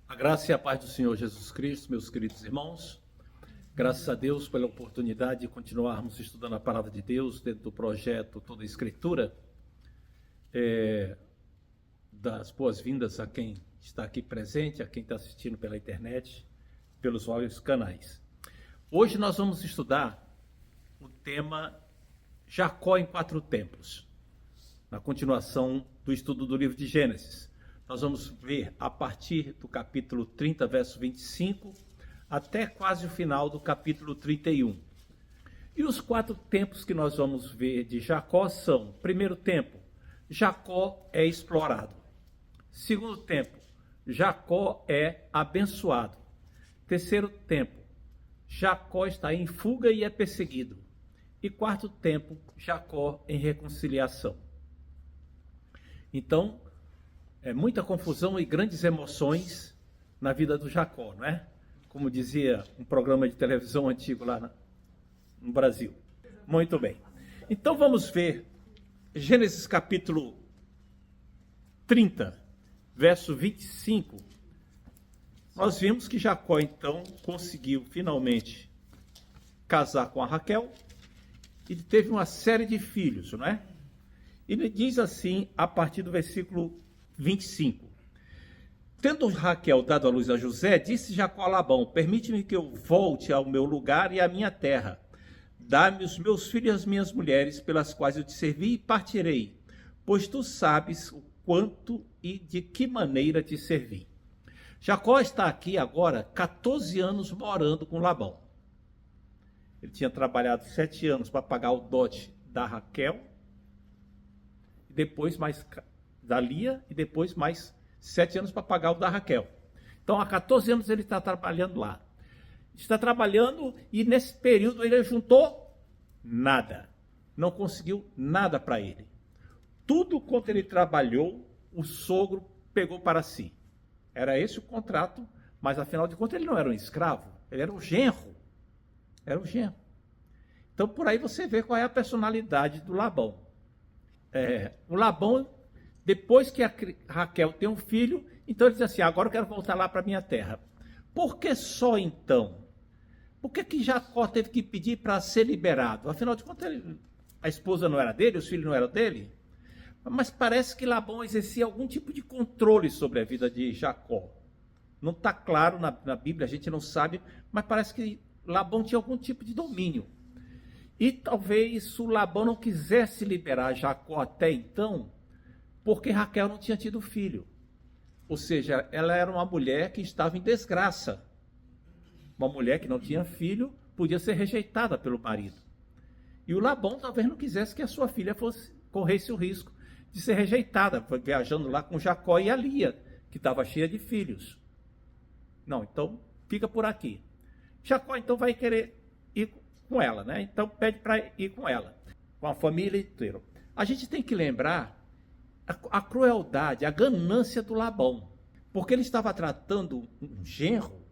A graça e a paz do Senhor Jesus Cristo, meus queridos irmãos. Graças a Deus pela oportunidade de continuarmos estudando a Palavra de Deus dentro do projeto Toda a Escritura. Das boas-vindas a quem está aqui presente, a quem está assistindo pela internet, pelos vários canais. Hoje nós vamos estudar o tema Jacó em 4 tempos, na continuação do estudo do livro de Gênesis. Nós vamos ver a partir do capítulo 30, verso 25, até quase o final do capítulo 31. E os 4 tempos que nós vamos ver de Jacó são: primeiro tempo, Jacó é explorado. Segundo tempo, Jacó é abençoado. Terceiro tempo, Jacó está em fuga e é perseguido. E quarto tempo, Jacó em reconciliação. Então, muita confusão e grandes emoções na vida do Jacó, não é? Como dizia um programa de televisão antigo lá no Brasil. Muito bem. Então vamos ver Gênesis capítulo 30, verso 25. Nós vimos que Jacó então conseguiu finalmente casar com a Raquel e teve uma série de filhos, não é? Ele diz assim a partir do versículo 25. Tendo Raquel dado à luz a José, disse Jacó a Labão: permite-me que eu volte ao meu lugar e à minha terra. Dá-me os meus filhos e as minhas mulheres, pelas quais eu te servi, e partirei, pois tu sabes o quanto e de que maneira te servi. Jacó está aqui agora 14 anos morando com Labão. Ele tinha trabalhado 7 anos para pagar o dote da Raquel, e depois mais da Lia, e depois mais 7 anos para pagar o da Raquel. Então, há 14 anos ele está trabalhando lá. Está trabalhando e nesse período ele juntou nada. Não conseguiu nada para ele. Tudo quanto ele trabalhou, o sogro pegou para si. Era esse o contrato, mas afinal de contas ele não era um escravo, ele era um genro. Era um genro. Então, por aí você vê qual é a personalidade do Labão. O Labão, depois que a Raquel tem um filho, então ele diz assim: agora eu quero voltar lá para minha terra. Por que só então? Por que Jacó teve que pedir para ser liberado? Afinal de contas, a esposa não era dele, os filhos não eram dele. Mas parece que Labão exercia algum tipo de controle sobre a vida de Jacó. Não está claro na Bíblia, a gente não sabe, mas parece que Labão tinha algum tipo de domínio. E talvez o Labão não quisesse liberar Jacó até então, porque Raquel não tinha tido filho. Ou seja, ela era uma mulher que estava em desgraça. Uma mulher que não tinha filho podia ser rejeitada pelo marido. E o Labão talvez não quisesse que a sua filha corresse o risco de ser rejeitada, foi viajando lá com Jacó e a Lia, que estava cheia de filhos. Não, então fica por aqui. Jacó então vai querer ir com ela, né? Então pede para ir com ela, com a família inteira. A gente tem que lembrar a crueldade, a ganância do Labão, porque ele estava tratando um genro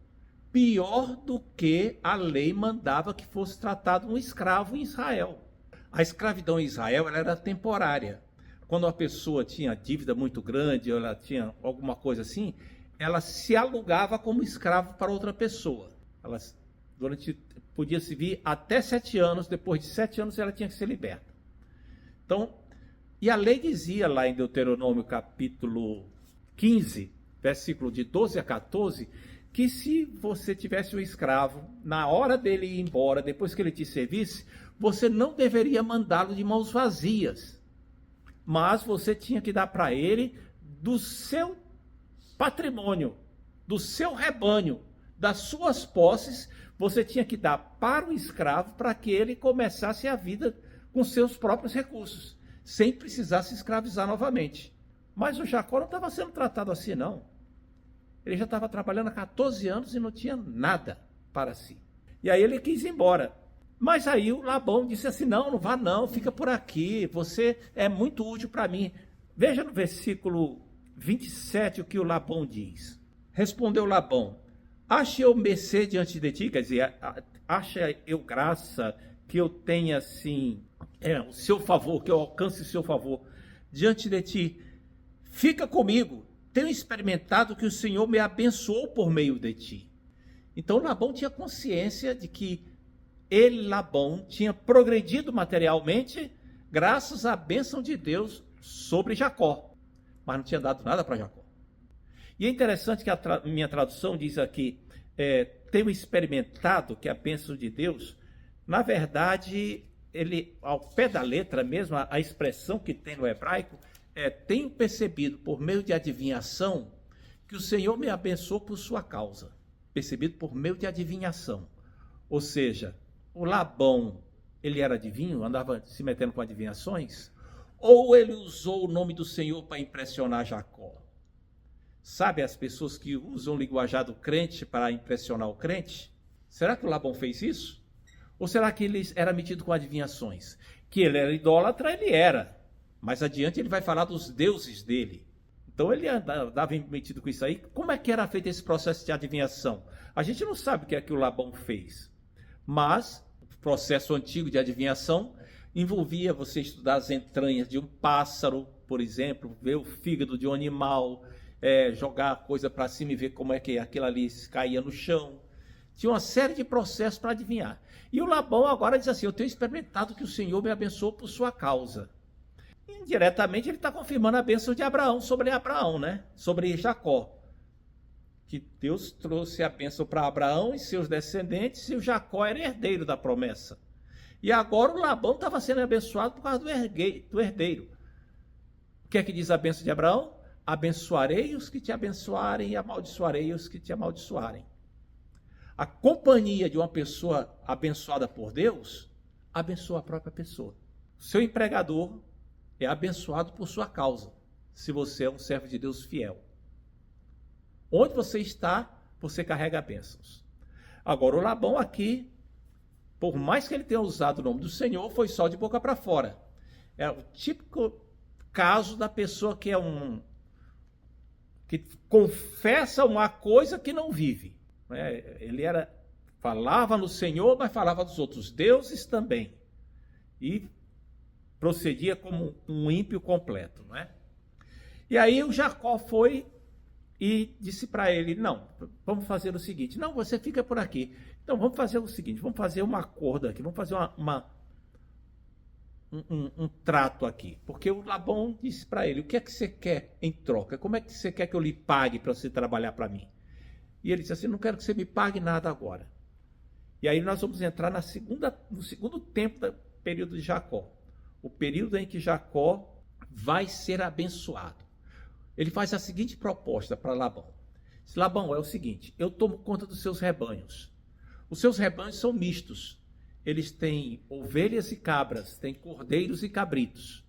pior do que a lei mandava que fosse tratado um escravo em Israel. A escravidão em Israel ela era temporária. Quando uma pessoa tinha dívida muito grande, ou ela tinha alguma coisa assim, ela se alugava como escravo para outra pessoa. Ela podia se vir até 7 anos, depois de 7 anos ela tinha que ser liberta. Então, e a lei dizia lá em Deuteronômio capítulo 15, versículo de 12 a 14, que se você tivesse um escravo, na hora dele ir embora, depois que ele te servisse, você não deveria mandá-lo de mãos vazias, mas você tinha que dar para ele do seu patrimônio, do seu rebanho, das suas posses, você tinha que dar para o escravo para que ele começasse a vida com seus próprios recursos, sem precisar se escravizar novamente. Mas o Jacó não estava sendo tratado assim, não. Ele já estava trabalhando há 14 anos e não tinha nada para si. E aí ele quis ir embora. Mas aí o Labão disse assim: não vá não, fica por aqui, você é muito útil para mim. Veja no versículo 27 o que o Labão diz. Respondeu Labão: ache eu mercê diante de ti, quer dizer, acha eu graça que eu tenha assim, o seu favor, que eu alcance o seu favor diante de ti. Fica comigo tenho experimentado que o Senhor me abençoou por meio de ti. Então Labão tinha consciência de que ele, Labão, tinha progredido materialmente graças à bênção de Deus sobre Jacó, mas não tinha dado nada para Jacó. E é interessante que a minha tradução diz aqui, tenho experimentado que a bênção de Deus, na verdade, ele, ao pé da letra mesmo, a expressão que tem no hebraico, tenho percebido por meio de adivinhação que o Senhor me abençoou por sua causa. Percebido por meio de adivinhação. Ou seja, o Labão, ele era adivinho, andava se metendo com adivinhações? Ou ele usou o nome do Senhor para impressionar Jacó? Sabe as pessoas que usam o linguajar do crente para impressionar o crente? Será que o Labão fez isso? Ou será que ele era metido com adivinhações? Que ele era idólatra, ele era. Mais adiante ele vai falar dos deuses dele. Então ele andava metido com isso aí. Como é que era feito esse processo de adivinhação? A gente não sabe o que é que o Labão fez. Mas o processo antigo de adivinhação envolvia você estudar as entranhas de um pássaro, por exemplo, ver o fígado de um animal, jogar a coisa para cima e ver como é que aquilo ali caía no chão. Tinha uma série de processos para adivinhar. E o Labão agora diz assim, eu tenho experimentado que o Senhor me abençoou por sua causa. Indiretamente ele está confirmando a bênção de Abraão, né? Sobre Jacó. Que Deus trouxe a bênção para Abraão e seus descendentes, e o Jacó era herdeiro da promessa. E agora o Labão estava sendo abençoado por causa do herdeiro. O que é que diz a bênção de Abraão? Abençoarei os que te abençoarem e amaldiçoarei os que te amaldiçoarem. A companhia de uma pessoa abençoada por Deus abençoa a própria pessoa. O seu empregador é abençoado por sua causa, se você é um servo de Deus fiel. Onde você está, você carrega bênçãos. Agora, o Labão aqui, por mais que ele tenha usado o nome do Senhor, foi só de boca para fora. É o típico caso da pessoa que que confessa uma coisa que não vive. Ele falava no Senhor, mas falava dos outros deuses também. E procedia como um ímpio completo, não é? E aí o Jacó foi e disse para ele, não, vamos fazer o seguinte, não, você fica por aqui. Então vamos fazer o seguinte, vamos fazer um acordo aqui, vamos fazer um trato aqui. Porque o Labão disse para ele, o que é que você quer em troca? Como é que você quer que eu lhe pague para você trabalhar para mim? E ele disse assim, não quero que você me pague nada agora. E aí nós vamos entrar no segundo tempo do período de Jacó. O período em que Jacó vai ser abençoado. Ele faz a seguinte proposta para Labão. Diz, Labão, é o seguinte, eu tomo conta dos seus rebanhos. Os seus rebanhos são mistos. Eles têm ovelhas e cabras, têm cordeiros e cabritos.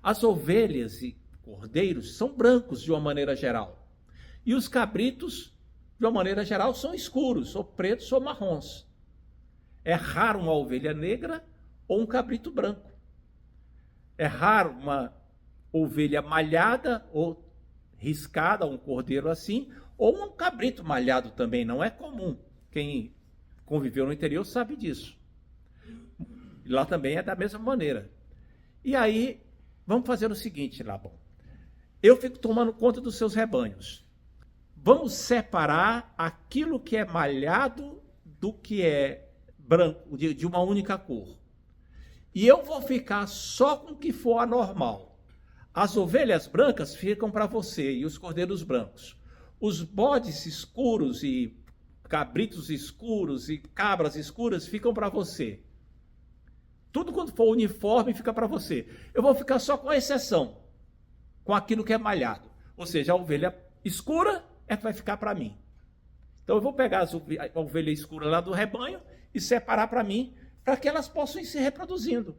As ovelhas e cordeiros são brancos de uma maneira geral. E os cabritos, de uma maneira geral, são escuros, ou pretos ou marrons. É raro uma ovelha negra ou um cabrito branco. É raro uma ovelha malhada ou riscada, um cordeiro assim, ou um cabrito malhado também, não é comum. Quem conviveu no interior sabe disso. Lá também é da mesma maneira. E aí, vamos fazer o seguinte, Labão. Eu fico tomando conta dos seus rebanhos. Vamos separar aquilo que é malhado do que é branco, de uma única cor. E eu vou ficar só com o que for anormal. As ovelhas brancas ficam para você e os cordeiros brancos. Os bodes escuros e cabritos escuros e cabras escuras ficam para você. Tudo quando for uniforme fica para você. Eu vou ficar só com a exceção, com aquilo que é malhado. Ou seja, a ovelha escura é que vai ficar para mim. Então eu vou pegar a ovelha escura lá do rebanho e separar para mim, para que elas possam ir se reproduzindo.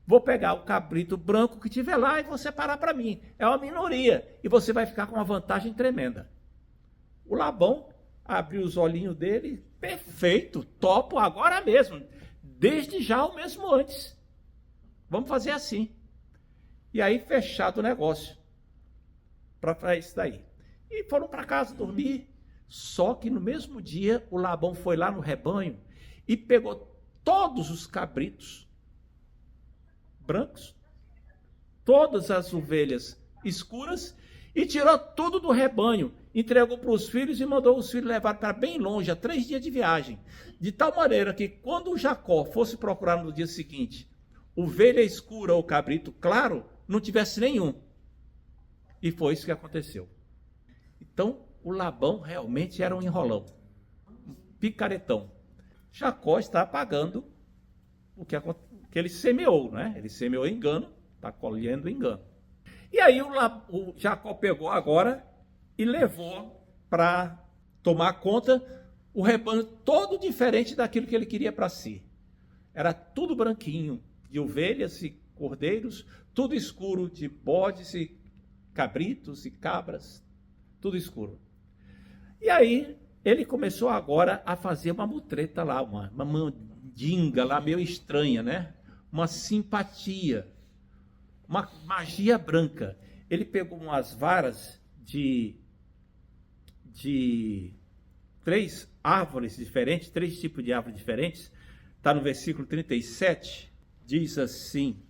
Vou pegar o cabrito branco que tiver lá e vou separar para mim. É uma minoria. E você vai ficar com uma vantagem tremenda. O Labão abriu os olhinhos dele. Perfeito, topo agora mesmo. Desde já ou mesmo antes. Vamos fazer assim. E aí, fechado o negócio. Para isso daí. E foram para casa dormir. Só que no mesmo dia, o Labão foi lá no rebanho e pegou todos os cabritos brancos, todas as ovelhas escuras E tirou tudo do rebanho, entregou para os filhos e mandou os filhos levar para bem longe, a 3 dias de viagem. De tal maneira que quando Jacó fosse procurar no dia seguinte ovelha escura ou cabrito claro, não tivesse nenhum. E foi isso que aconteceu. Então, o Labão realmente era um enrolão, um picaretão. Jacó está pagando o que ele semeou, né? Ele semeou engano, está colhendo engano. E aí o Jacó pegou agora e levou para tomar conta o rebanho todo diferente daquilo que ele queria para si. Era tudo branquinho, de ovelhas e cordeiros, tudo escuro, de bodes e cabritos e cabras, tudo escuro. E aí ele começou agora a fazer uma mutreta lá, uma mandinga lá meio estranha, né? Uma simpatia, uma magia branca. Ele pegou umas varas de 3 árvores diferentes, 3 tipos de árvores diferentes. Está no versículo 37, diz assim: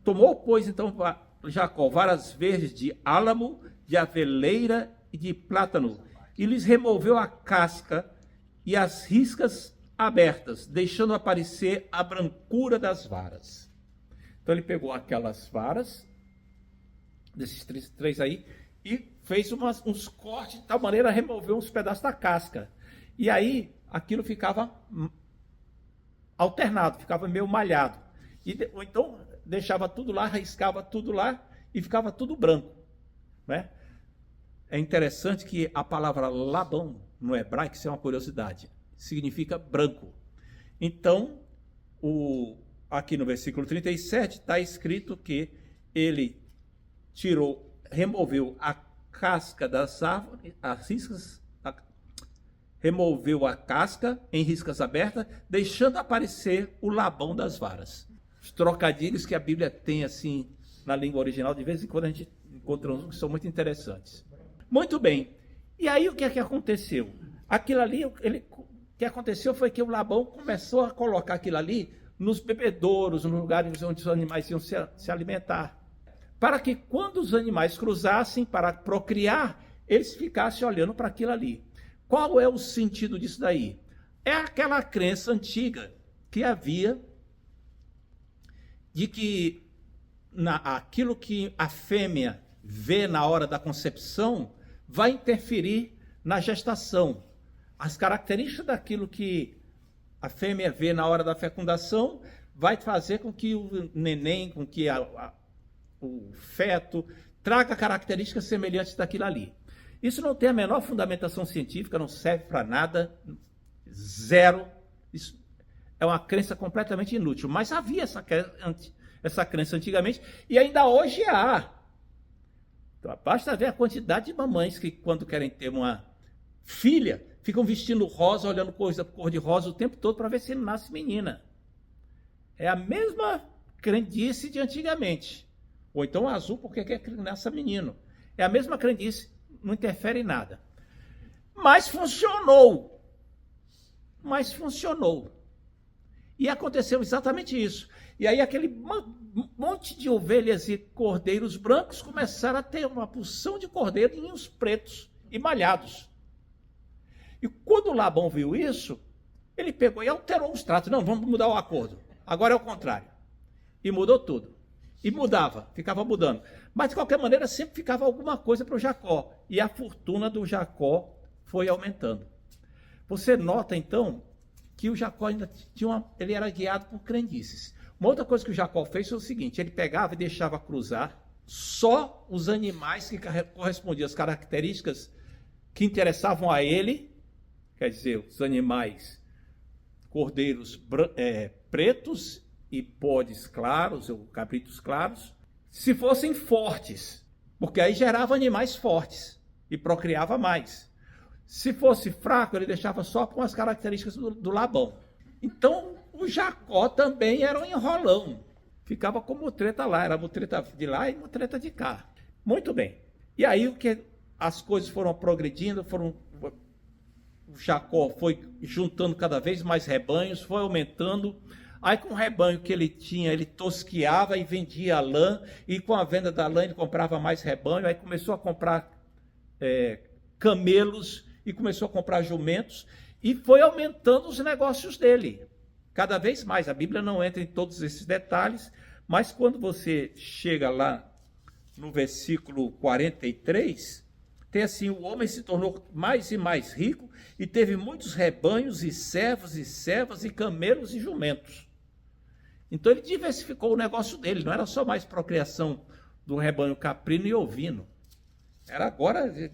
tomou, pois, então, Jacó varas verdes de álamo, de aveleira e de plátano, e lhes removeu a casca e as riscas abertas, deixando aparecer a brancura das varas. Então ele pegou aquelas varas, desses três aí, e fez uns cortes de tal maneira, removeu uns pedaços da casca. E aí aquilo ficava alternado, ficava meio malhado. Ou então deixava tudo lá, riscava tudo lá e ficava tudo branco, né? É interessante que a palavra Labão, no hebraico, isso é uma curiosidade, significa branco. Então, aqui no versículo 37, está escrito que ele removeu a casca das árvores, removeu a casca em riscas abertas, deixando aparecer o Labão das varas. Os trocadilhos que a Bíblia tem assim na língua original, de vez em quando a gente encontra uns que são muito interessantes. Muito bem. E aí o que é que aconteceu? Aquilo ali, o que aconteceu foi que o Labão começou a colocar aquilo ali nos bebedouros, nos lugares onde os animais iam se alimentar, para que quando os animais cruzassem para procriar, eles ficassem olhando para aquilo ali. Qual é o sentido disso daí? É aquela crença antiga que havia de que aquilo que a fêmea vê na hora da concepção vai interferir na gestação. As características daquilo que a fêmea vê na hora da fecundação vai fazer com que o neném, com que o feto traga características semelhantes daquilo ali. Isso não tem a menor fundamentação científica, não serve para nada, zero. Isso é uma crença completamente inútil. Mas havia essa crença antigamente e ainda hoje há. Então, basta ver a quantidade de mamães que, quando querem ter uma filha, ficam vestindo rosa, olhando cor de rosa o tempo todo para ver se não nasce menina. É a mesma crendice de antigamente. Ou então azul, porque quer que nasça menino. É a mesma crendice, não interfere em nada. Mas funcionou. E aconteceu exatamente isso. E aí aquele monte de ovelhas e cordeiros brancos começaram a ter uma porção de cordeirinhos pretos e malhados. E quando Labão viu isso, ele pegou e alterou os tratos. Não, vamos mudar o acordo. Agora é o contrário. E mudou tudo. E ficava mudando. Mas de qualquer maneira sempre ficava alguma coisa para o Jacó. E a fortuna do Jacó foi aumentando. Você nota então que o Jacó ainda ele era guiado por crendices. Uma outra coisa que o Jacó fez foi o seguinte: ele pegava e deixava cruzar só os animais que correspondiam às características que interessavam a ele, quer dizer, os animais cordeiros pretos e bodes claros, ou cabritos claros, se fossem fortes, porque aí gerava animais fortes e procriava mais. Se fosse fraco, ele deixava só com as características do Labão. Então, o Jacó também era um enrolão. Ficava com mutreta lá, era mutreta de lá e mutreta de cá. Muito bem. E aí o que as coisas foram progredindo, o Jacó foi juntando cada vez mais rebanhos, foi aumentando, Aí com o rebanho que ele tinha, ele tosquiava e vendia a lã, e com a venda da lã ele comprava mais rebanho, aí começou a comprar camelos e começou a comprar jumentos, e foi aumentando os negócios dele, cada vez mais. A Bíblia não entra em todos esses detalhes, mas quando você chega lá no versículo 43, tem assim: o homem se tornou mais e mais rico e teve muitos rebanhos e servos e servas e camelos e jumentos. Então ele diversificou o negócio dele, não era só mais procriação do rebanho caprino e ovino. Era agora,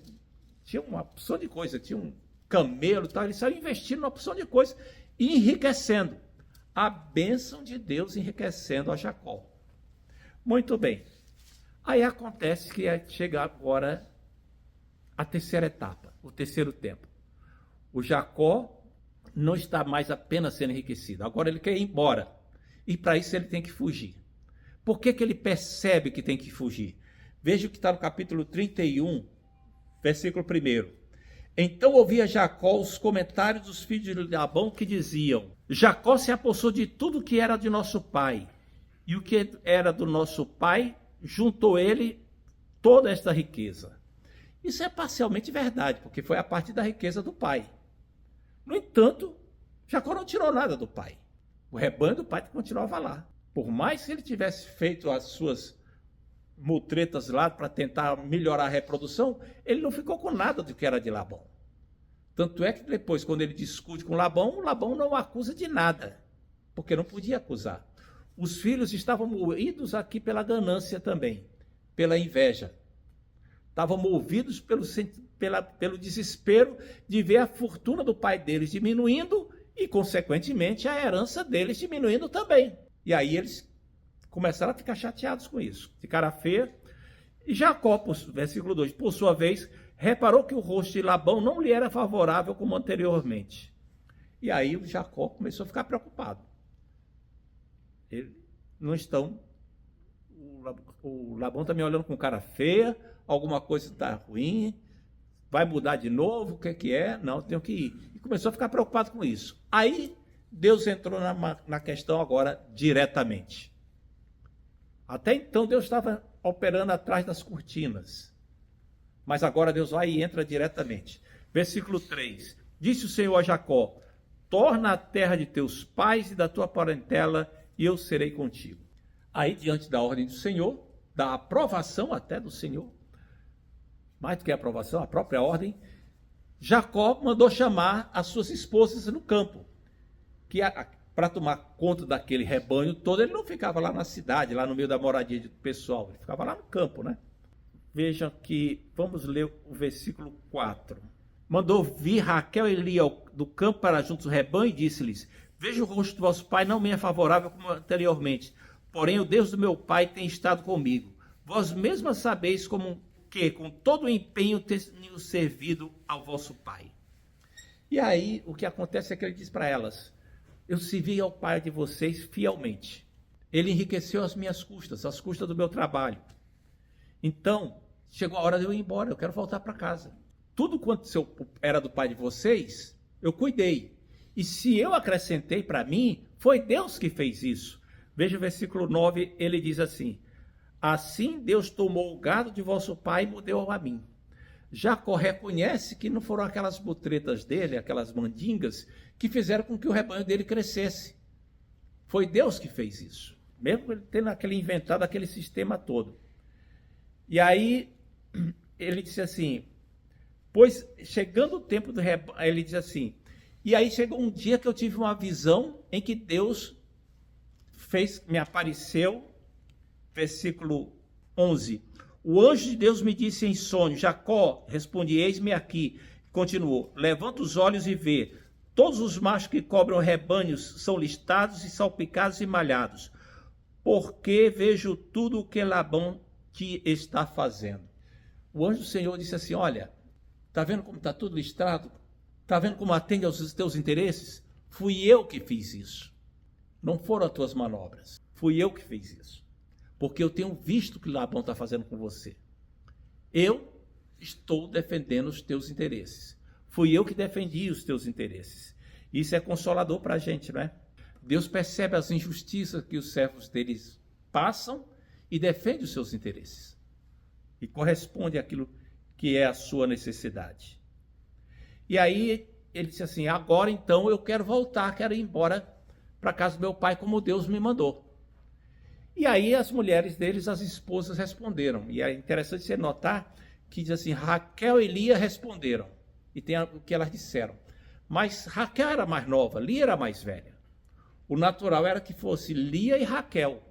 tinha uma opção de coisa, tinha um camelo e tal, ele saiu investindo numa opção de coisa e enriquecendo. A bênção de Deus enriquecendo a Jacó. Muito bem. Aí acontece que chega agora a terceira etapa, o terceiro tempo. O Jacó não está mais apenas sendo enriquecido, agora ele quer ir embora. E para isso ele tem que fugir. Por que ele percebe que tem que fugir? Veja o que está no capítulo 31, versículo 1. Então ouvia Jacó os comentários dos filhos de Labão que diziam: Jacó se apossou de tudo que era de nosso pai, e o que era do nosso pai juntou ele toda esta riqueza. Isso é parcialmente verdade, porque foi a parte da riqueza do pai. No entanto, Jacó não tirou nada do pai. O rebanho do pai continuava lá. Por mais que ele tivesse feito as suas mutretas lá para tentar melhorar a reprodução, ele não ficou com nada do que era de Labão. Tanto é que depois, quando ele discute com Labão, Labão não o acusa de nada, porque não podia acusar. Os filhos estavam movidos aqui pela ganância também, pela inveja. Estavam movidos pelo desespero de ver a fortuna do pai deles diminuindo e, consequentemente, a herança deles diminuindo também. E aí eles começaram a ficar chateados com isso, de cara feia. E Jacó, versículo 2, por sua vez, reparou que o rosto de Labão não lhe era favorável como anteriormente. E aí o Jacó começou a ficar preocupado. Eles não estão... O Labão está me olhando com cara feia, alguma coisa está ruim, vai mudar de novo, o que é? Não, tenho que ir. E começou a ficar preocupado com isso. Aí Deus entrou na questão agora diretamente. Até então Deus estava operando atrás das cortinas. Mas agora Deus vai e entra diretamente. Versículo 3. Disse o Senhor a Jacó: torna a terra de teus pais e da tua parentela, e eu serei contigo. Aí, diante da ordem do Senhor, da aprovação até do Senhor, mais do que a aprovação, a própria ordem, Jacó mandou chamar as suas esposas no campo, que para tomar conta daquele rebanho todo, ele não ficava lá na cidade, lá no meio da moradia do pessoal, ele ficava lá no campo, né? Vejam que, vamos ler o versículo 4. Mandou vir Raquel e Lia do campo para junto do rebanho e disse-lhes: veja o rosto do vosso pai não me é favorável como anteriormente, porém o Deus do meu pai tem estado comigo. Vós mesmas sabeis como que com todo o empenho tenho servido ao vosso pai. E aí o que acontece é que ele diz para elas: eu servi ao pai de vocês fielmente. Ele enriqueceu as minhas custas, as custas do meu trabalho. Então, chegou a hora de eu ir embora, eu quero voltar para casa. Tudo quanto era do pai de vocês, eu cuidei. E se eu acrescentei para mim, foi Deus que fez isso. Veja o versículo 9, ele diz assim: assim Deus tomou o gado de vosso pai e mudou a mim. Jacó reconhece que não foram aquelas mutretas dele, aquelas mandingas, que fizeram com que o rebanho dele crescesse. Foi Deus que fez isso, mesmo ele tendo inventado aquele sistema todo. E aí ele disse assim, pois chegando o tempo do rebanho, ele diz assim, e aí chegou um dia que eu tive uma visão em que Deus me apareceu, versículo 11, o anjo de Deus me disse em sonho: Jacó, respondi, eis-me aqui. Continuou: levanta os olhos e vê, todos os machos que cobram rebanhos são listados e salpicados e malhados, porque vejo tudo o que Labão te está fazendo. O anjo do Senhor disse assim: olha, está vendo como está tudo listado? Está vendo como atende aos teus interesses? Fui eu que fiz isso. Não foram as tuas manobras. Fui eu que fiz isso. Porque eu tenho visto o que Labão está fazendo com você. Eu estou defendendo os teus interesses. Fui eu que defendi os teus interesses. Isso é consolador para a gente, não é? Deus percebe as injustiças que os servos deles passam e defende os seus interesses. E corresponde àquilo que é a sua necessidade. E aí ele disse assim, agora então eu quero voltar, quero ir embora para a casa do meu pai como Deus me mandou. E aí as mulheres deles, as esposas, responderam. E é interessante você notar que diz assim, Raquel e Lia responderam. E tem o que elas disseram. Mas Raquel era mais nova, Lia era mais velha. O natural era que fosse Lia e Raquel.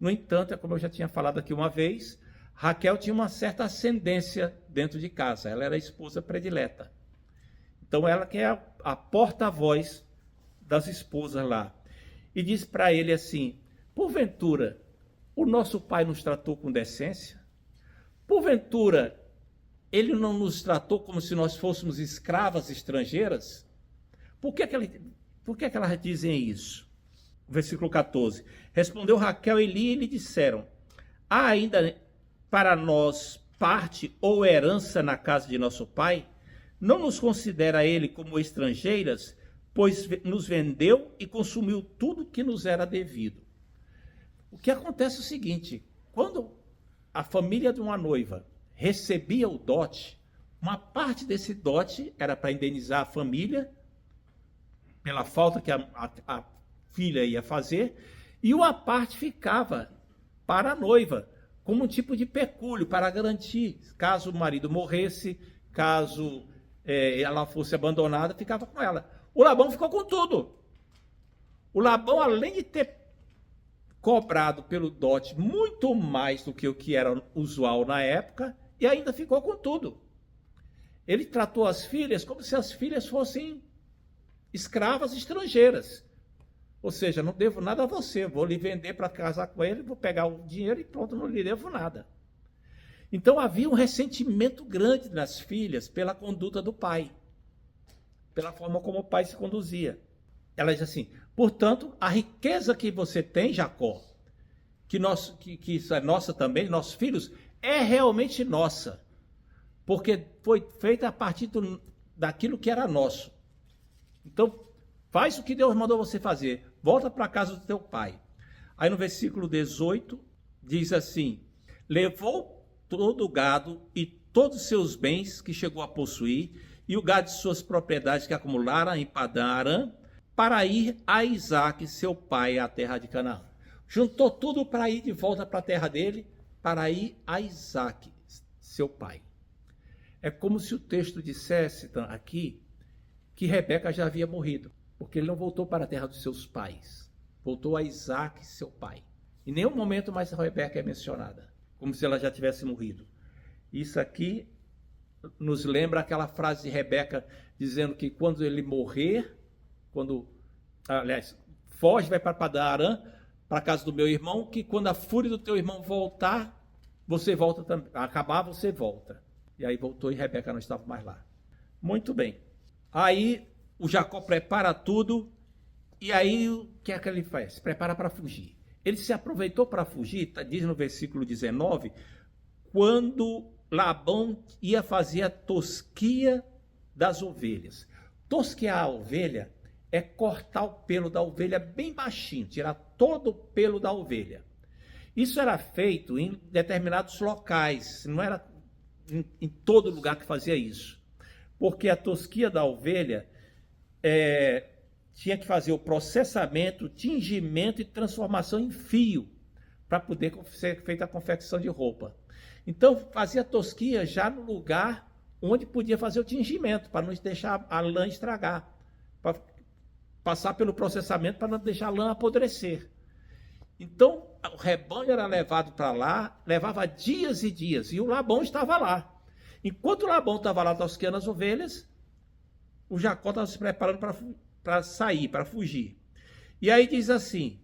No entanto, é como eu já tinha falado aqui uma vez, Raquel tinha uma certa ascendência dentro de casa. Ela era a esposa predileta. Então ela que é a porta-voz das esposas lá. E diz para ele assim, porventura, o nosso pai nos tratou com decência? Porventura, ele não nos tratou como se nós fôssemos escravas estrangeiras? Por que elas dizem isso? Versículo 14. Respondeu Raquel e Lia e lhe disseram, há ainda para nós parte ou herança na casa de nosso pai? Não nos considera ele como estrangeiras, pois nos vendeu e consumiu tudo que nos era devido. O que acontece é o seguinte, quando a família de uma noiva recebia o dote, uma parte desse dote era para indenizar a família, pela falta que a filha ia fazer, e uma parte ficava para a noiva, como um tipo de pecúlio, para garantir, caso o marido morresse, caso ela fosse abandonada, ficava com ela. O Labão ficou com tudo. O Labão, além de ter cobrado pelo dote muito mais do que o que era usual na época, e ainda ficou com tudo. Ele tratou as filhas como se as filhas fossem escravas estrangeiras. Ou seja, não devo nada a você, vou lhe vender para casar com ele, vou pegar o dinheiro e pronto, não lhe devo nada. Então havia um ressentimento grande nas filhas pela conduta do pai, pela forma como o pai se conduzia. Ela diz assim, portanto, a riqueza que você tem, Jacó, que isso é nossa também, nossos filhos, é realmente nossa, porque foi feita a partir daquilo que era nosso. Então, faz o que Deus mandou você fazer, volta para a casa do teu pai. Aí no versículo 18, diz assim, levou todo o gado e todos os seus bens que chegou a possuir, e o gado de suas propriedades que acumularam em Padã Arã, para ir a Isaque, seu pai, à terra de Canaã. Juntou tudo para ir de volta para a terra dele, para ir a Isaque, seu pai. É como se o texto dissesse aqui que Rebeca já havia morrido, porque ele não voltou para a terra dos seus pais, voltou a Isaque, seu pai. Em nenhum momento mais a Rebeca é mencionada, como se ela já tivesse morrido. Isso aqui nos lembra aquela frase de Rebeca dizendo que quando ele morrer, foge, vai para Padã Arã, para a casa do meu irmão, que quando a fúria do teu irmão voltar, você volta também. Acabar, você volta. E aí voltou e Rebeca não estava mais lá. Muito bem. Aí o Jacó prepara tudo, e aí o que é que ele faz? Se prepara para fugir. Ele se aproveitou para fugir, diz no versículo 19, quando Labão ia fazer a tosquia das ovelhas. Tosquear a ovelha é cortar o pelo da ovelha bem baixinho, tirar todo o pelo da ovelha. Isso era feito em determinados locais, não era em todo lugar que fazia isso. Porque a tosquia da ovelha tinha que fazer o processamento, tingimento e transformação em fio, para poder ser feita a confecção de roupa. Então, fazia tosquia já no lugar onde podia fazer o tingimento, para não deixar a lã estragar, para passar pelo processamento para não deixar a lã apodrecer. Então, o rebanho era levado para lá, levava dias e dias, e o Labão estava lá. Enquanto o Labão estava lá tosqueando as ovelhas, o Jacó estava se preparando para sair, para fugir. E aí diz assim,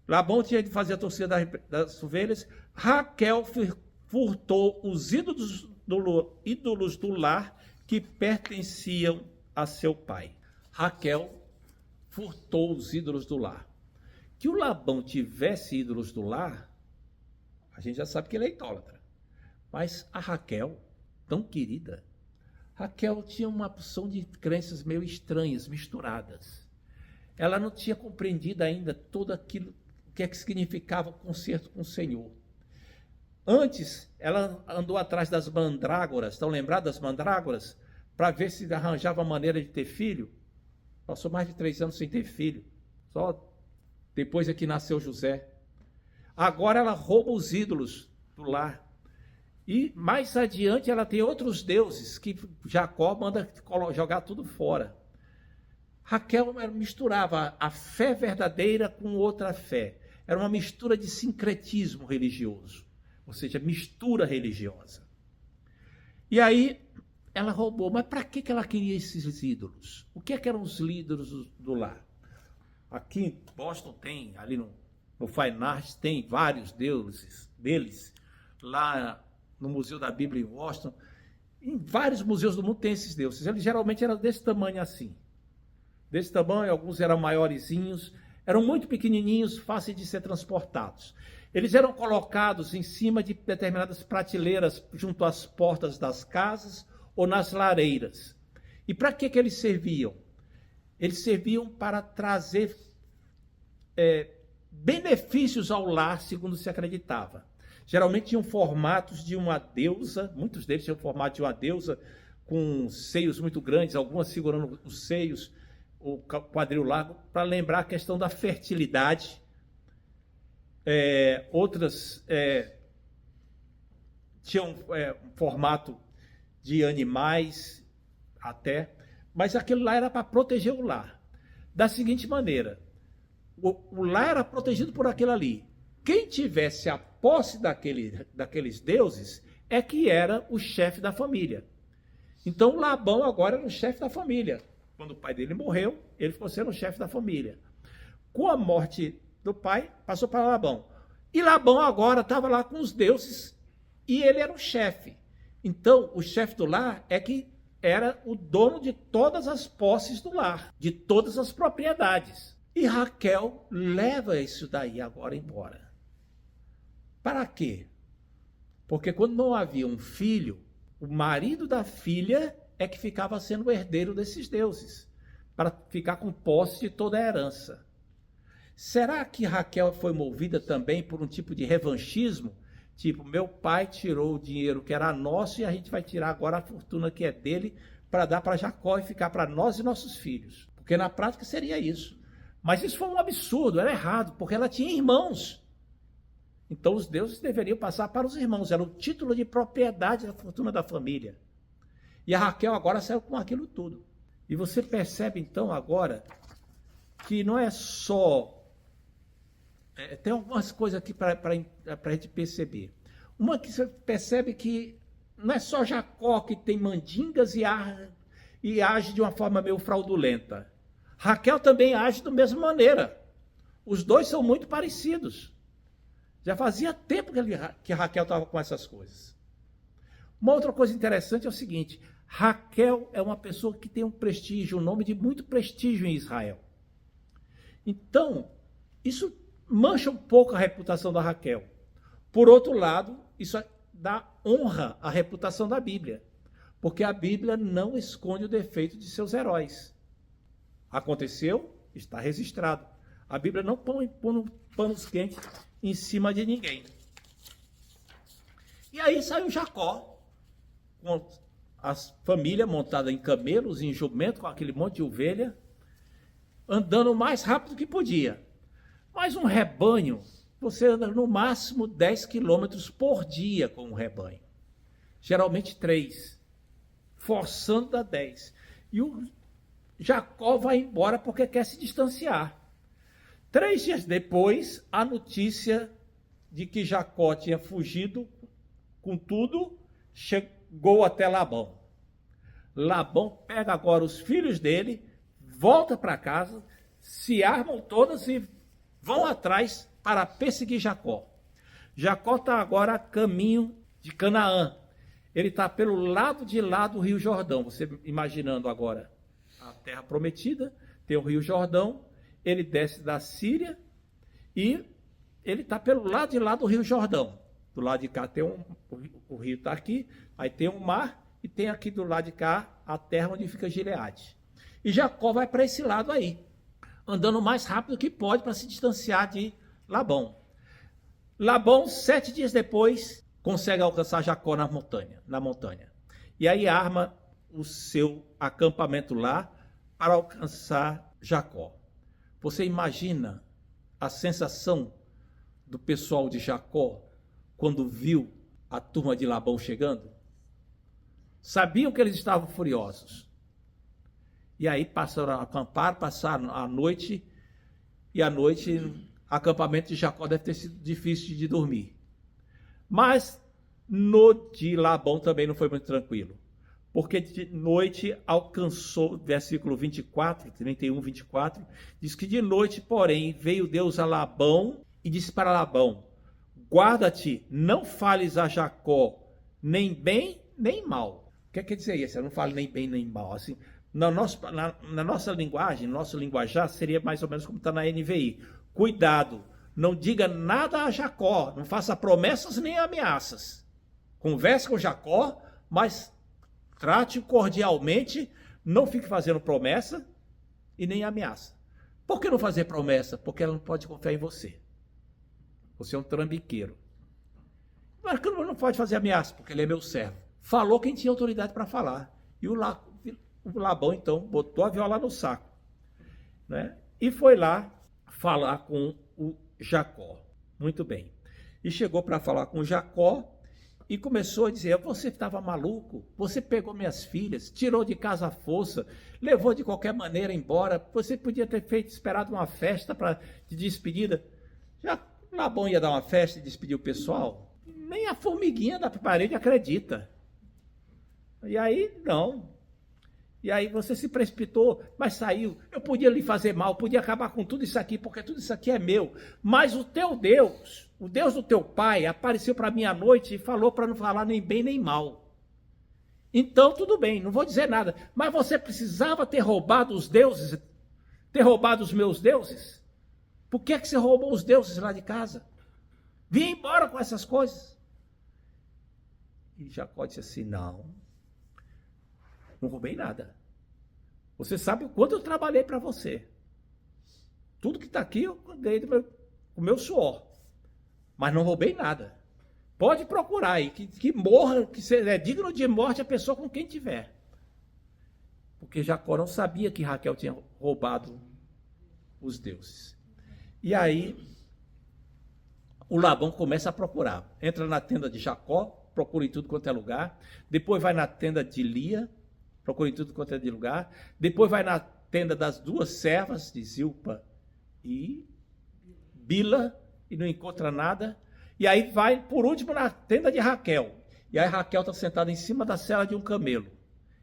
Labão tinha de fazer a tosquia das ovelhas, Raquel furtou os ídolos do lar que pertenciam a seu pai. Raquel furtou os ídolos do lar. Que o Labão tivesse ídolos do lar, a gente já sabe que ele é idólatra. Mas a Raquel, tão querida, Raquel tinha uma porção de crenças meio estranhas, misturadas. ela não tinha compreendido ainda tudo aquilo, o que é que significava o concerto com o Senhor. Antes, ela andou atrás das mandrágoras, estão lembradas das mandrágoras? Para ver se arranjava maneira de ter filho. Passou mais de 3 anos sem ter filho. Só depois é que nasceu José. Agora ela rouba os ídolos do lar. E mais adiante ela tem outros deuses que Jacó manda jogar tudo fora. Raquel misturava a fé verdadeira com outra fé. Era uma mistura de sincretismo religioso, ou seja, mistura religiosa. E aí ela roubou, mas para que ela queria esses ídolos? O que eram os ídolos do lar? Aqui em Boston tem, ali no Fine Arts, tem vários deuses deles. Lá no Museu da Bíblia em Boston, em vários museus do mundo tem esses deuses. Eles geralmente eram desse tamanho assim. Desse tamanho, alguns eram maiorzinhos, eram muito pequenininhos, fáceis de ser transportados. Eles eram colocados em cima de determinadas prateleiras junto às portas das casas ou nas lareiras. E para que eles serviam? Eles serviam para trazer benefícios ao lar, segundo se acreditava. Geralmente tinham formatos de uma deusa, muitos deles tinham formato de uma deusa com seios muito grandes, algumas segurando os seios, o quadril largo, para lembrar a questão da fertilidade. Outras tinham um formato de animais até, mas aquilo lá era para proteger o lar. Da seguinte maneira, o lar era protegido por aquilo ali. Quem tivesse a posse daqueles deuses é que era o chefe da família. Então Labão agora era o chefe da família. Quando o pai dele morreu, ele ficou sendo o chefe da família. Com a morte do pai, passou para Labão. E Labão agora estava lá com os deuses e ele era o chefe. Então, o chefe do lar é que era o dono de todas as posses do lar, de todas as propriedades. E Raquel leva isso daí agora embora. Para quê? Porque quando não havia um filho, o marido da filha é que ficava sendo o herdeiro desses deuses, para ficar com posse de toda a herança. Será que Raquel foi movida também por um tipo de revanchismo? Tipo, meu pai tirou o dinheiro que era nosso e a gente vai tirar agora a fortuna que é dele para dar para Jacó e ficar para nós e nossos filhos. Porque na prática seria isso. Mas isso foi um absurdo, era errado, porque ela tinha irmãos. Então os deuses deveriam passar para os irmãos, era o título de propriedade da fortuna da família. E a Raquel agora saiu com aquilo tudo. E você percebe então agora que não é só... tem algumas coisas aqui para a gente perceber. Uma que você percebe que não é só Jacó que tem mandingas e age de uma forma meio fraudulenta. Raquel também age da mesma maneira. Os dois são muito parecidos. Já fazia tempo que Raquel estava com essas coisas. Uma outra coisa interessante é o seguinte: Raquel é uma pessoa que tem um prestígio, um nome de muito prestígio em Israel. Então, isso mancha um pouco a reputação da Raquel. Por outro lado, isso dá honra à reputação da Bíblia, porque a Bíblia não esconde o defeito de seus heróis. Aconteceu, está registrado. A Bíblia não põe panos quentes em cima de ninguém. E aí saiu Jacó, com a família montada em camelos, em jumento, com aquele monte de ovelha, andando o mais rápido que podia. Mas um rebanho, você anda no máximo 10 quilômetros por dia com um rebanho. Geralmente 3, forçando a 10. E o Jacó vai embora porque quer se distanciar. 3 dias depois, a notícia de que Jacó tinha fugido com tudo chegou até Labão. Labão pega agora os filhos dele, volta para casa, se armam todas e vão atrás para perseguir Jacó. Jacó está agora a caminho de Canaã. Ele está pelo lado de lá do Rio Jordão. Você imaginando agora a terra prometida, tem o Rio Jordão, ele desce da Síria e ele está pelo lado de lá do Rio Jordão. Do lado de cá tem o rio está aqui, aí tem um mar e tem aqui do lado de cá a terra onde fica Gileade. E Jacó vai para esse lado aí. andando o mais rápido que pode para se distanciar de Labão. Labão, 7 dias depois, consegue alcançar Jacó na montanha. E aí arma o seu acampamento lá para alcançar Jacó. Você imagina a sensação do pessoal de Jacó quando viu a turma de Labão chegando? Sabiam que eles estavam furiosos. E aí passaram a acampar, passaram a noite, e à noite o acampamento de Jacó deve ter sido difícil de dormir. Mas no de Labão também não foi muito tranquilo, porque de noite alcançou, versículo 24, 31, 24, diz que de noite, porém, veio Deus a Labão e disse para Labão: guarda-te, não fales a Jacó nem bem nem mal. O que quer dizer isso? Eu não falo nem bem nem mal. Assim, na nossa linguagem, nosso linguajar, seria mais ou menos como está na NVI. Cuidado, não diga nada a Jacó, não faça promessas nem ameaças. Converse com Jacó, mas trate cordialmente, não fique fazendo promessa e nem ameaça. Por que não fazer promessa? Porque ela não pode confiar em você. Você é um trambiqueiro. Mas não pode fazer ameaça, porque ele é meu servo. Falou quem tinha autoridade para falar. E o Labão, então, botou a viola no saco, né? E foi lá falar com o Jacó. Muito bem. E chegou para falar com o Jacó e começou a dizer: você estava maluco? Você pegou minhas filhas, tirou de casa à força, levou de qualquer maneira embora. Você podia ter esperado uma festa de despedida. Já Labão ia dar uma festa e despedir o pessoal? Nem a formiguinha da parede acredita. E aí, não. E aí você se precipitou, mas saiu. Eu podia lhe fazer mal, podia acabar com tudo isso aqui, porque tudo isso aqui é meu. Mas o teu Deus, o Deus do teu pai, apareceu para mim à noite e falou para não falar nem bem nem mal. Então, tudo bem, não vou dizer nada. Mas você precisava ter roubado os deuses, ter roubado os meus deuses? Por que você roubou os deuses lá de casa? Vim embora com essas coisas. E Jacó disse assim: não roubei nada. Você sabe o quanto eu trabalhei para você. Tudo que está aqui eu ganhei com o meu suor. Mas não roubei nada. Pode procurar aí, que morra, que é digno de morte a pessoa com quem tiver. Porque Jacó não sabia que Raquel tinha roubado os deuses. E aí o Labão começa a procurar. Entra na tenda de Jacó, procura em tudo quanto é lugar. Depois vai na tenda de Lia, procura em tudo quanto é de lugar. Depois vai na tenda das duas servas, de Zilpa e Bila, e não encontra nada. E aí vai, por último, na tenda de Raquel. E aí Raquel está sentada em cima da sela de um camelo.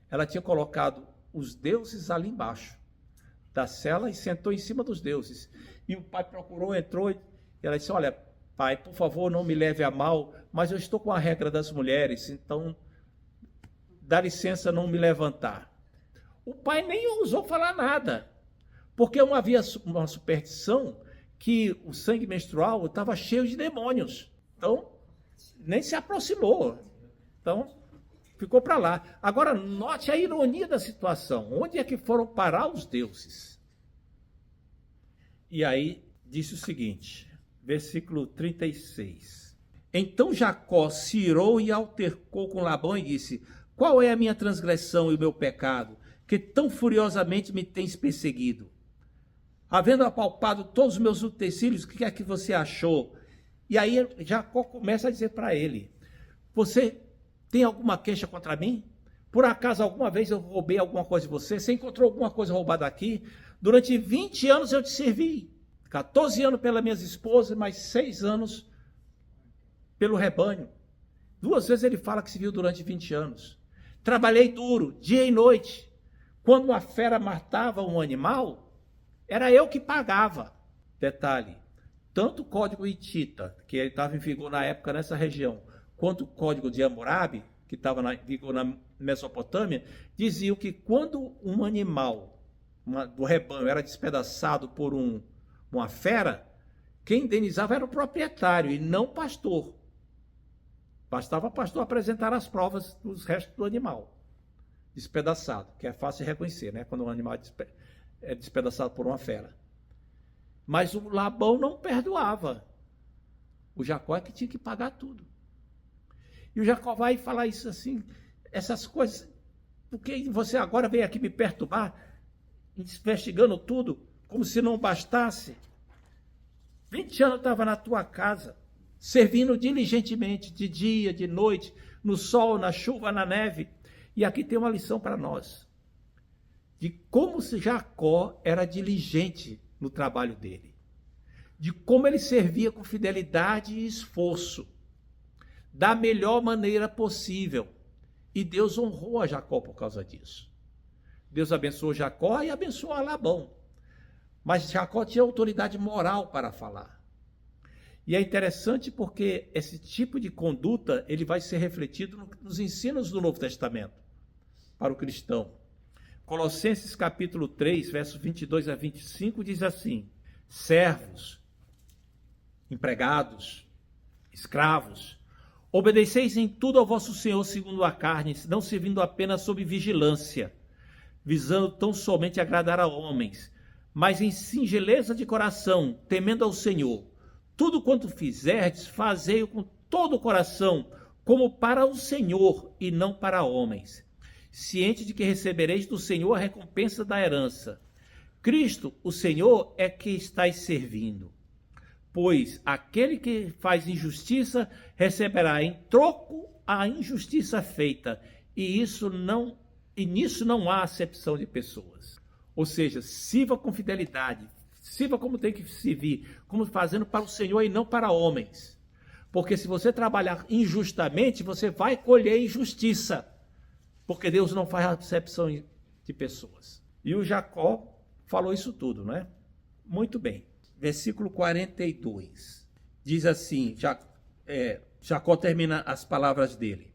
Ela tinha colocado os deuses ali embaixo da sela e sentou em cima dos deuses. E o pai procurou, entrou, e ela disse: olha, pai, por favor, não me leve a mal, mas eu estou com a regra das mulheres, então dá licença não me levantar. O pai nem ousou falar nada, porque havia uma superstição que o sangue menstrual estava cheio de demônios. Então, nem se aproximou. Então, ficou para lá. Agora, note a ironia da situação. Onde é que foram parar os deuses? E aí, disse o seguinte, versículo 36. Então Jacó se irou e altercou com Labão e disse: qual é a minha transgressão e o meu pecado, que tão furiosamente me tens perseguido? Havendo apalpado todos os meus utensílios, o que é que você achou? E aí Jacó começa a dizer para ele: você tem alguma queixa contra mim? Por acaso alguma vez eu roubei alguma coisa de você? Você encontrou alguma coisa roubada aqui? Durante 20 anos eu te servi. 14 anos pelas minhas esposas, mais 6 anos pelo rebanho. 2 vezes ele fala que se viu durante 20 anos. Trabalhei duro, dia e noite. Quando uma fera matava um animal, era eu que pagava. Detalhe, tanto o código hitita, que estava em vigor na época nessa região, quanto o código de Hammurabi, que estava em vigor na Mesopotâmia, diziam que quando um animal do rebanho era despedaçado por uma fera, quem indenizava era o proprietário e não o pastor. Bastava o pastor apresentar as provas dos restos do animal despedaçado, que é fácil de reconhecer, né? Quando um animal é despedaçado por uma fera. Mas o Labão não perdoava. O Jacó é que tinha que pagar tudo. E o Jacó vai falar isso assim, essas coisas, porque você agora vem aqui me perturbar, investigando tudo, como se não bastasse. 20 anos eu estava na tua casa, servindo diligentemente, de dia, de noite, no sol, na chuva, na neve. E aqui tem uma lição para nós, de como Jacó era diligente no trabalho dele, de como ele servia com fidelidade e esforço, da melhor maneira possível. E Deus honrou a Jacó por causa disso. Deus abençoou Jacó e abençoou a Labão. Mas Jacó tinha autoridade moral para falar. E é interessante porque esse tipo de conduta ele vai ser refletido nos ensinos do Novo Testamento para o cristão. Colossenses capítulo 3, versos 22 a 25 diz assim: servos, empregados, escravos, obedeceis em tudo ao vosso Senhor segundo a carne, não servindo apenas sob vigilância, visando tão somente agradar a homens, mas em singeleza de coração, temendo ao Senhor. Tudo quanto fizerdes, fazei-o com todo o coração, como para o Senhor e não para homens, ciente de que recebereis do Senhor a recompensa da herança. Cristo, o Senhor, é que estáis servindo. Pois aquele que faz injustiça receberá em troco a injustiça feita, e nisso não há acepção de pessoas. Ou seja, sirva com fidelidade, sirva como tem que servir, como fazendo para o Senhor e não para homens. Porque se você trabalhar injustamente, você vai colher injustiça, porque Deus não faz acepção de pessoas. E o Jacó falou isso tudo, não é? Muito bem. Versículo 42, diz assim, Jacó termina as palavras dele.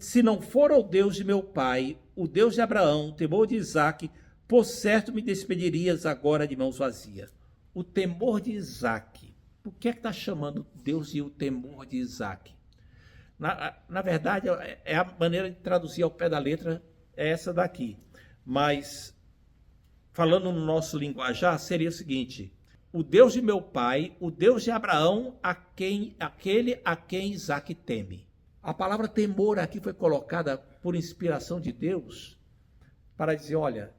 Se não for o Deus de meu pai, o Deus de Abraão, o temor de Isaque, por certo me despedirias agora de mãos vazias. O temor de Isaque. Por que está chamando Deus de o temor de Isaque? Na verdade, é a maneira de traduzir ao pé da letra, é essa daqui. Mas, falando no nosso linguajar, seria o seguinte: o Deus de meu pai, o Deus de Abraão, aquele a quem Isaque teme. A palavra temor aqui foi colocada por inspiração de Deus para dizer, olha,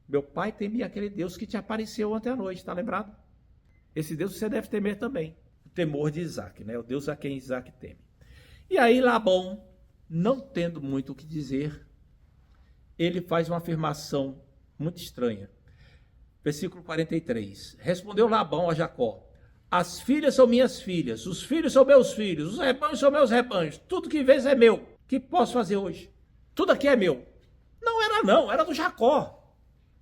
meu pai temia aquele Deus que te apareceu ontem à noite, está lembrado? Esse Deus você deve temer também. O temor de Isaque, né? O Deus a quem Isaque teme. E aí Labão, não tendo muito o que dizer, ele faz uma afirmação muito estranha. Versículo 43. Respondeu Labão a Jacó: as filhas são minhas filhas, os filhos são meus filhos, os rebanhos são meus rebanhos, tudo que vês é meu. O que posso fazer hoje? Tudo aqui é meu. Não, era do Jacó.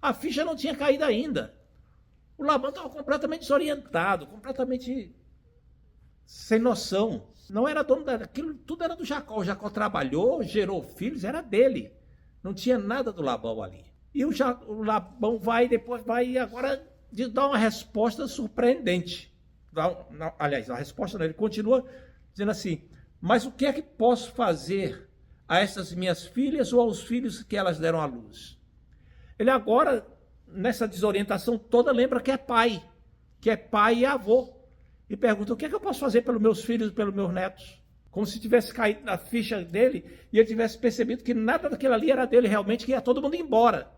A ficha não tinha caído ainda. O Labão estava completamente desorientado, completamente sem noção. Não era dono daquilo, tudo era do Jacó. O Jacó trabalhou, gerou filhos, era dele. Não tinha nada do Labão ali. E o Labão depois vai agora dar uma resposta surpreendente. Aliás, a resposta dele continua dizendo assim: mas o que é que posso fazer a essas minhas filhas ou aos filhos que elas deram à luz? Ele agora, nessa desorientação toda, lembra que é pai e avô. E pergunta: o que é que eu posso fazer pelos meus filhos e pelos meus netos? Como se tivesse caído na ficha dele e ele tivesse percebido que nada daquilo ali era dele realmente, que ia todo mundo embora.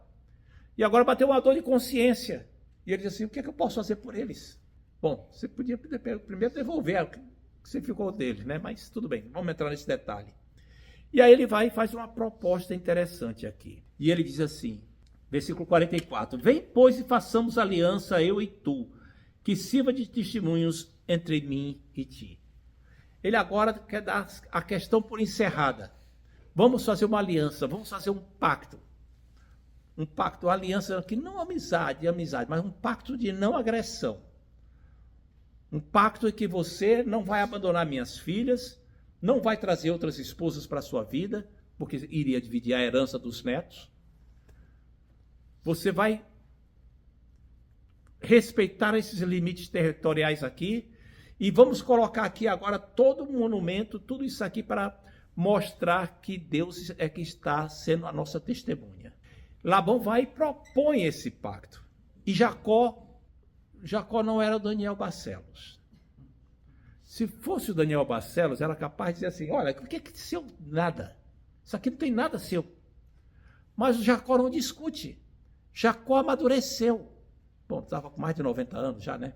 E agora bateu uma dor de consciência. E ele diz assim: o que é que eu posso fazer por eles? Bom, você podia primeiro devolver o que você ficou deles, né? Mas tudo bem, vamos entrar nesse detalhe. E aí ele vai e faz uma proposta interessante aqui. E ele diz assim, versículo 44, vem, pois, e façamos aliança, eu e tu, que sirva de testemunhos entre mim e ti. Ele agora quer dar a questão por encerrada. Vamos fazer uma aliança, vamos fazer um pacto. Um pacto, uma aliança que não amizade, mas um pacto de não agressão. Um pacto em que você não vai abandonar minhas filhas, não vai trazer outras esposas para a sua vida, porque iria dividir a herança dos netos. Você vai respeitar esses limites territoriais aqui, e vamos colocar aqui agora todo o monumento, tudo isso aqui para mostrar que Deus é que está sendo a nossa testemunha. Labão vai e propõe esse pacto. E Jacó Jacó não era o Daniel Barcelos. Se fosse o Daniel Barcelos, era capaz de dizer assim, olha, o que é que seu? Nada. Isso aqui não tem nada seu. Mas o Jacó não discute. Jacó amadureceu. Bom, estava com mais de 90 anos já, né?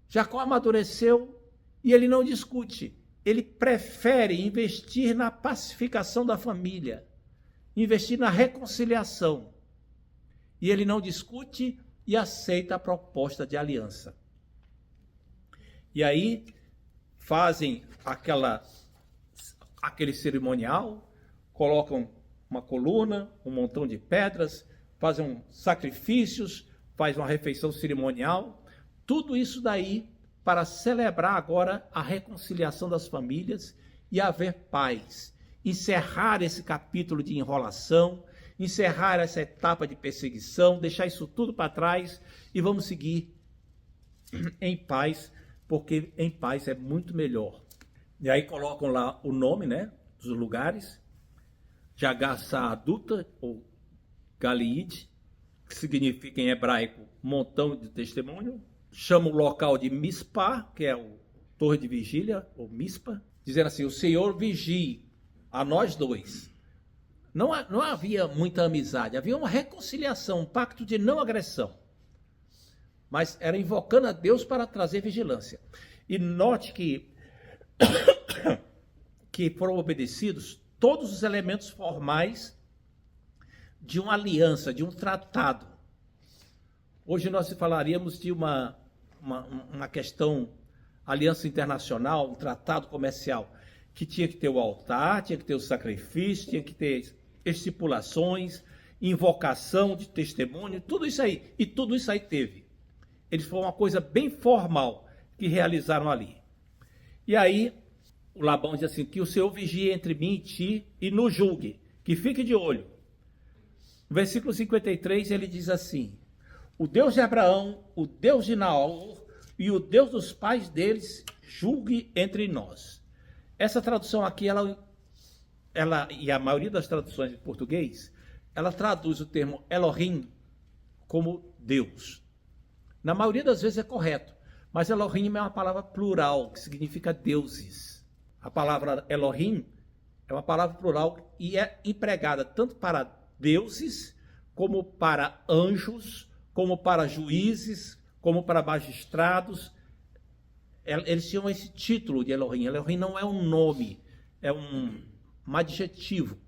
Jacó amadureceu e ele não discute. Ele prefere investir na pacificação da família, investir na reconciliação. E ele não discute e aceita a proposta de aliança. E aí fazem aquele cerimonial, colocam uma coluna, um montão de pedras, fazem sacrifícios, faz uma refeição cerimonial, tudo isso daí para celebrar agora a reconciliação das famílias e haver paz, encerrar esse capítulo de enrolação, encerrar essa etapa de perseguição, deixar isso tudo para trás e vamos seguir em paz, porque em paz é muito melhor. E aí colocam lá o nome, né, dos lugares, Jagar-Saaduta, ou Galeade, que significa em hebraico montão de testemunho, chama o local de Mispá, que é o torre de vigília, ou Mispa, dizendo assim, o Senhor vigie a nós dois. Não havia muita amizade, havia uma reconciliação, um pacto de não agressão. Mas era invocando a Deus para trazer vigilância. E note que foram obedecidos todos os elementos formais de uma aliança, de um tratado. Hoje nós falaríamos de uma questão, aliança internacional, um tratado comercial, que tinha que ter o altar, tinha que ter o sacrifício, tinha que ter estipulações, invocação de testemunho, tudo isso aí. E tudo isso aí teve. Eles foram uma coisa bem formal que realizaram ali. E aí, o Labão diz assim, que o Senhor vigie entre mim e ti e nos julgue, que fique de olho. No versículo 53, ele diz assim, o Deus de Abraão, o Deus de Naor e o Deus dos pais deles julgue entre nós. Essa tradução aqui, ela e a maioria das traduções em português, ela traduz o termo Elohim como Deus. Na maioria das vezes é correto, mas Elohim é uma palavra plural, que significa deuses. A palavra Elohim é uma palavra plural e é empregada tanto para deuses, como para anjos, como para juízes, como para magistrados. Eles tinham esse título de Elohim. Elohim não é um nome, é um adjetivo,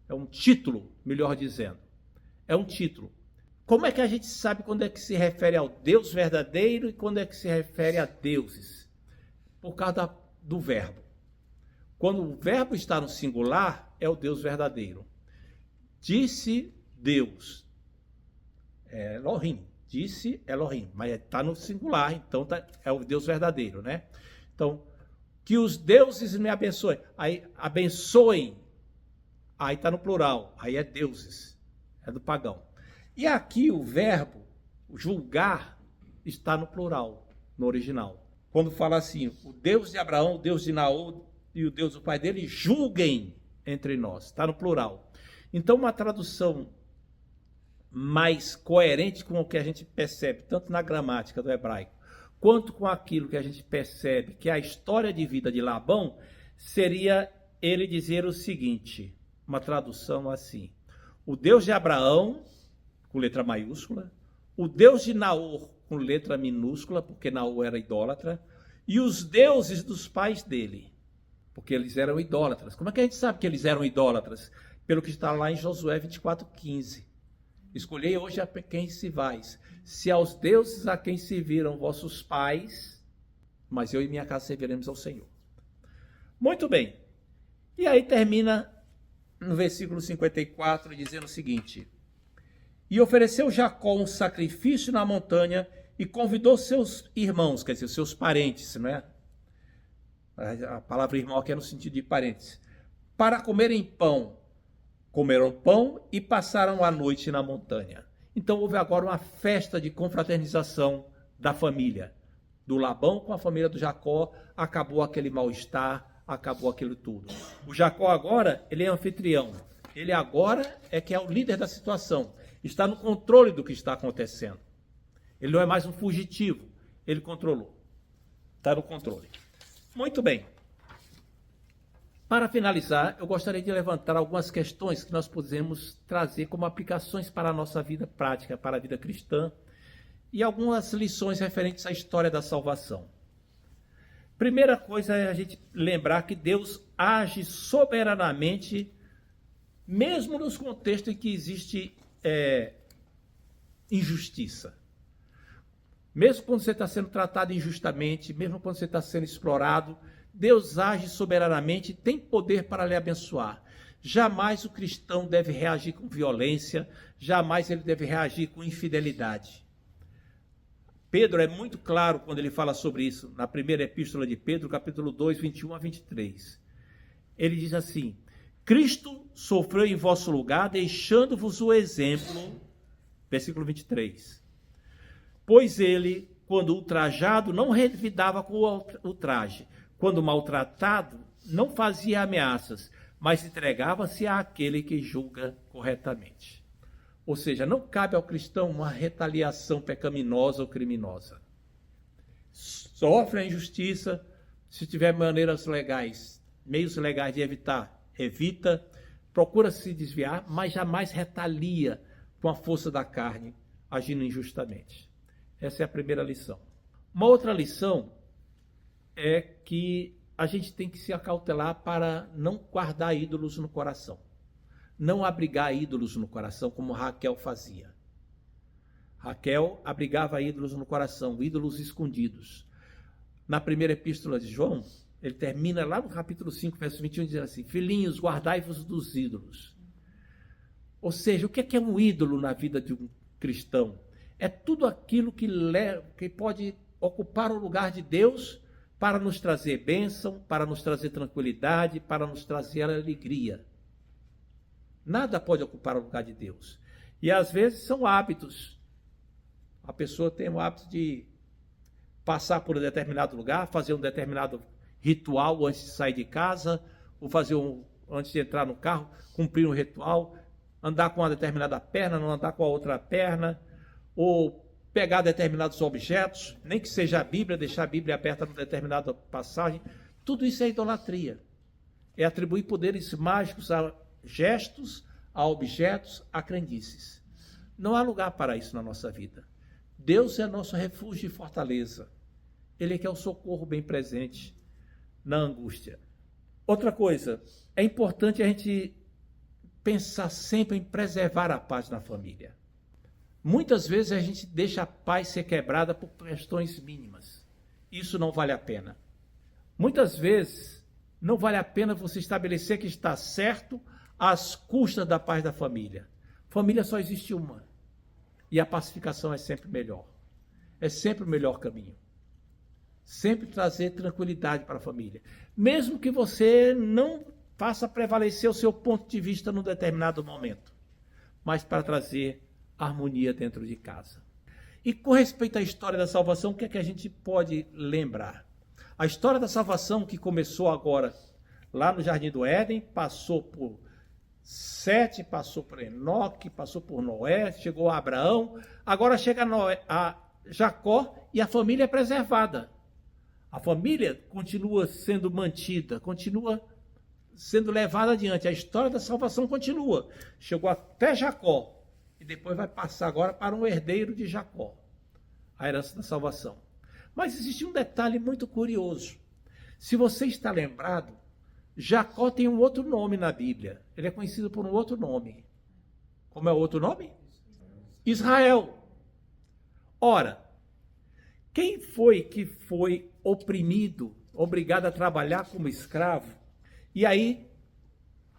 é um título, melhor dizendo. É um título. Como é que a gente sabe quando é que se refere ao Deus verdadeiro e quando é que se refere a deuses? Por causa do verbo. Quando o verbo está no singular, é o Deus verdadeiro. Disse Deus. É Elohim. Disse Elohim. Mas está no singular, então é o Deus verdadeiro, né? Então, que os deuses me abençoem. Aí, abençoem. Aí está no plural. Aí é deuses. É do pagão. E aqui o verbo julgar está no plural, no original. Quando fala assim, o Deus de Abraão, o Deus de Naor e o Deus do pai dele, julguem entre nós. Está no plural. Então, uma tradução mais coerente com o que a gente percebe, tanto na gramática do hebraico, quanto com aquilo que a gente percebe, que é a história de vida de Labão, seria ele dizer o seguinte, uma tradução assim, o Deus de Abraão, com letra maiúscula, o Deus de Naor, com letra minúscula, porque Naor era idólatra, e os deuses dos pais dele, porque eles eram idólatras. Como é que a gente sabe que eles eram idólatras? Pelo que está lá em Josué 24:15. Escolhei hoje a quem se vais, se aos deuses a quem serviram vossos pais, mas eu e minha casa serviremos ao Senhor. Muito bem. E aí termina no versículo 54, dizendo o seguinte, e ofereceu Jacó um sacrifício na montanha e convidou seus irmãos, quer dizer, seus parentes, não é? A palavra irmão aqui é no sentido de parentes, para comerem pão. Comeram pão e passaram a noite na montanha. Então houve agora uma festa de confraternização da família. Do Labão com a família do Jacó, acabou aquele mal-estar, acabou aquilo tudo. O Jacó agora, ele é anfitrião. Ele agora é que é o líder da situação. Está no controle do que está acontecendo. Ele não é mais um fugitivo. Ele controlou. Está no controle. Muito bem. Para finalizar, eu gostaria de levantar algumas questões que nós podemos trazer como aplicações para a nossa vida prática, para a vida cristã, e algumas lições referentes à história da salvação. Primeira coisa é a gente lembrar que Deus age soberanamente, mesmo nos contextos em que existe injustiça. Mesmo quando você está sendo tratado injustamente, mesmo quando você está sendo explorado, Deus age soberanamente e tem poder para lhe abençoar. Jamais o cristão deve reagir com violência, jamais ele deve reagir com infidelidade. Pedro é muito claro quando ele fala sobre isso, na primeira epístola de Pedro, capítulo 2, 21 a 23. Ele diz assim: Cristo sofreu em vosso lugar, deixando-vos o exemplo, versículo 23. Pois ele, quando ultrajado, não revidava com o traje, quando maltratado, não fazia ameaças, mas entregava-se àquele que julga corretamente. Ou seja, não cabe ao cristão uma retaliação pecaminosa ou criminosa. Sofre a injustiça, se tiver maneiras legais, meios legais de evitar, evita, procura se desviar, mas jamais retalia com a força da carne, agindo injustamente. Essa é a primeira lição. Uma outra lição é que a gente tem que se acautelar para não guardar ídolos no coração. Não abrigar ídolos no coração, como Raquel fazia. Raquel abrigava ídolos no coração, ídolos escondidos. Na primeira epístola de João, ele termina lá no capítulo 5, verso 21, dizendo assim: Filhinhos, guardai-vos dos ídolos. Ou seja, o que é um ídolo na vida de um cristão? É tudo aquilo que pode ocupar o lugar de Deus para nos trazer bênção, para nos trazer tranquilidade, para nos trazer alegria. Nada pode ocupar o lugar de Deus. E às vezes são hábitos. A pessoa tem o hábito de passar por um determinado lugar, fazer um determinado ritual antes de sair de casa, ou antes de entrar no carro, cumprir um ritual, andar com uma determinada perna, não andar com a outra perna, ou pegar determinados objetos, nem que seja a Bíblia, deixar a Bíblia aberta numa determinada passagem. Tudo isso é idolatria. É atribuir poderes mágicos a gestos, a objetos, a crendices. Não há lugar para isso na nossa vida. Deus é nosso refúgio e fortaleza. Ele é que é o socorro bem presente na angústia. Outra coisa, é importante a gente pensar sempre em preservar a paz na família. Muitas vezes a gente deixa a paz ser quebrada por questões mínimas. Isso não vale a pena. Muitas vezes não vale a pena você estabelecer que está certo às custas da paz da família. Família só existe uma. E a pacificação é sempre melhor. É sempre o melhor caminho. Sempre trazer tranquilidade para a família. Mesmo que você não faça prevalecer o seu ponto de vista num determinado momento. Mas para trazer harmonia dentro de casa. E com respeito à história da salvação, o que é que a gente pode lembrar? A história da salvação que começou agora lá no Jardim do Éden, passou por Sete, passou por Enoque, passou por Noé, chegou a Abraão, agora chega a Jacó e a família é preservada. A família continua sendo mantida, continua sendo levada adiante. A história da salvação continua. Chegou até Jacó e depois vai passar agora para um herdeiro de Jacó, a herança da salvação. Mas existe um detalhe muito curioso. Se você está lembrado, Jacó tem um outro nome na Bíblia. Ele é conhecido por um outro nome. Como é o outro nome? Israel. Ora, quem foi que foi oprimido, obrigado a trabalhar como escravo, e aí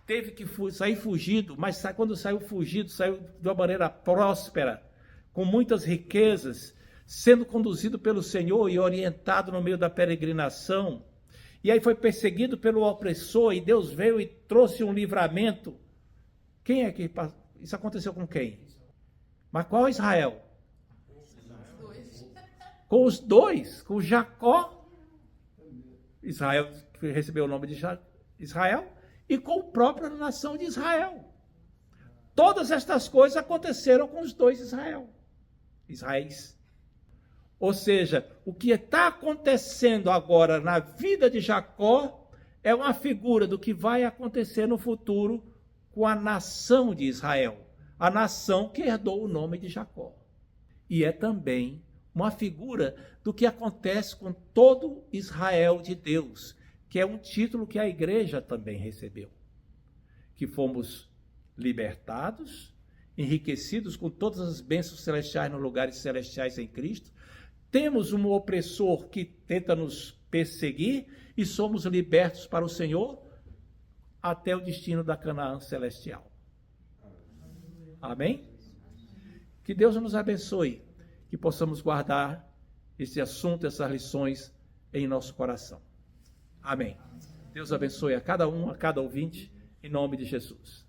teve que sair fugido, mas quando saiu fugido, saiu de uma maneira próspera, com muitas riquezas, sendo conduzido pelo Senhor e orientado no meio da peregrinação, e aí foi perseguido pelo opressor, e Deus veio e trouxe um livramento. Quem é que... Isso aconteceu com quem? Mas qual é Israel? Com os dois, com Jacó, Israel recebeu o nome de Israel, e com a própria nação de Israel. Todas estas coisas aconteceram com os dois Israéis. Ou seja, o que está acontecendo agora na vida de Jacó é uma figura do que vai acontecer no futuro com a nação de Israel, a nação que herdou o nome de Jacó. E é também uma figura do que acontece com todo Israel de Deus, que é um título que a igreja também recebeu. Que fomos libertados, enriquecidos com todas as bênçãos celestiais nos lugares celestiais em Cristo. Temos um opressor que tenta nos perseguir e somos libertos para o Senhor até o destino da Canaã celestial. Amém? Que Deus nos abençoe, que possamos guardar esse assunto, essas lições em nosso coração. Amém. Deus abençoe a cada um, a cada ouvinte, em nome de Jesus.